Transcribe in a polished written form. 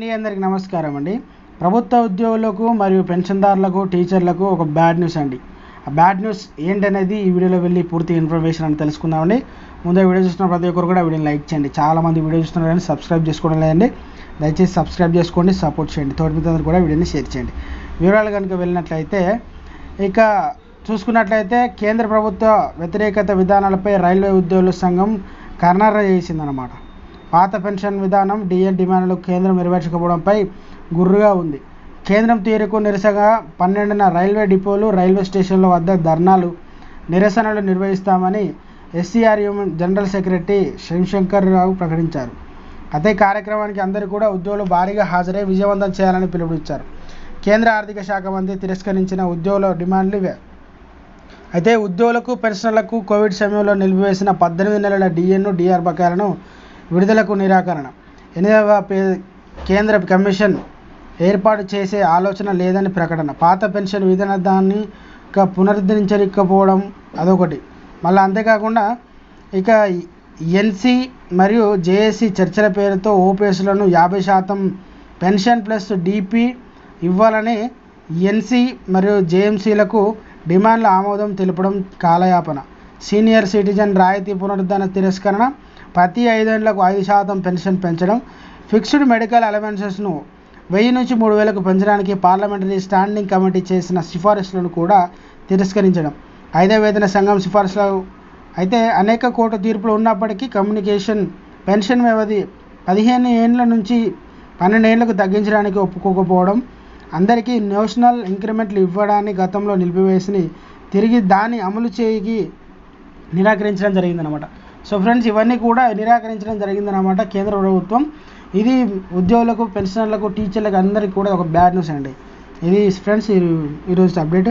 అండి, అందరికీ నమస్కారం అండి. ప్రభుత్వ ఉద్యోగులకు మరియు పెన్షన్దారులకు టీచర్లకు ఒక బ్యాడ్ న్యూస్ అండి. ఆ బ్యాడ్ న్యూస్ ఏంటనేది ఈ వీడియోలో వెళ్ళి పూర్తి ఇన్ఫర్మేషన్ అని తెలుసుకుందామండి. ముందే వీడియో చూస్తున్న ప్రతి ఒక్కరు కూడా వీడియోని లైక్ చేయండి. చాలామంది వీడియో చూస్తున్నారు కానీ సబ్స్క్రైబ్ చేసుకోవడం లేదండి. దయచేసి సబ్స్క్రైబ్ చేసుకోండి, సపోర్ట్ చేయండి. తోటి మిత్రులందరూ కూడా వీడియోని షేర్ చేయండి. వివరాలు కనుక వెళ్ళినట్లయితే ఇక చూసుకున్నట్లయితే కేంద్ర ప్రభుత్వ వ్యతిరేకత విధానాలపై రైల్వే ఉద్యోగుల సంఘం కర్నర చేసిందన్నమాట. పాత పెన్షన్ విధానం డిఎన్ డిమాండ్లు కేంద్రం నెరవేర్చకపోవడంపై గుర్రుగా ఉంది. కేంద్రం తీరుకు నిరసనగా 12న రైల్వే డిపోలు, రైల్వే స్టేషన్ల వద్ద ధర్నాలు, నిరసనలు నిర్వహిస్తామని ఎస్సీఆర్యూ జనరల్ సెక్రటరీ శివశంకర్ రావు ప్రకటించారు. అదే కార్యక్రమానికి అందరూ కూడా ఉద్యోగులు భారీగా హాజరై విజయవంతం చేయాలని పిలుపునిచ్చారు. కేంద్ర ఆర్థిక శాఖ మంత్రి తిరస్కరించిన ఉద్యోగుల డిమాండ్లు ఇవే. అయితే ఉద్యోగులకు, పెన్షనర్లకు కోవిడ్ సమయంలో నిలిపివేసిన 18 నెలల డిఎన్, డిఆర్ బకాయిలను విడుదలకు నిరాకరణ. 8వ కేంద్ర కమిషన్ ఏర్పాటు చేసే ఆలోచన లేదని ప్రకటన. పాత పెన్షన్ విధానాన్ని పునరుద్ధరించకపోవడం అదొకటి. మళ్ళీ అంతేకాకుండా ఇక ఎన్సీ మరియు జేఏసీ చర్చల పేరుతో ఓపీఎస్లను 50% పెన్షన్ ప్లస్ డిపి ఇవ్వాలని ఎన్సీ మరియు జేఎంసీలకు డిమాండ్ల ఆమోదం తెలపడం కాలయాపన. సీనియర్ సిటిజన్ రాయితీ పునరుద్ధరణ తిరస్కరణ. ప్రతి 5 ఏళ్లకు 5% పెన్షన్ పెంచడం. ఫిక్స్డ్ మెడికల్ అలవెన్సెస్ను 1000 నుంచి 3000కు పెంచడానికి పార్లమెంటరీ స్టాండింగ్ కమిటీ చేసిన సిఫారసులను కూడా తిరస్కరించడం. 5వ వేతన సంఘం సిఫారసులు అయితే అనేక కోర్టు తీర్పులు ఉన్నప్పటికీ కమ్యూనికేషన్ పెన్షన్ వ్యవధి 15 ఏళ్ల నుంచి 12 ఏళ్లకు తగ్గించడానికి ఒప్పుకోకపోవడం. అందరికీ నేషనల్ ఇంక్రిమెంట్లు ఇవ్వడాన్ని గతంలో నిలిపివేసి తిరిగి దాన్ని అమలు చేయకి నిరాకరించడం జరిగిందనమాట. సో ఫ్రెండ్స్, ఇవన్నీ కూడా నిరాకరించడం జరిగిందనమాట కేంద్ర ప్రభుత్వం. ఇది ఉద్యోగులకు, పెన్షనర్లకు, టీచర్లకు అందరికీ కూడా ఒక బ్యాడ్ న్యూస్ అండి. ఇది ఫ్రెండ్స్ ఈరోజు అప్డేట్.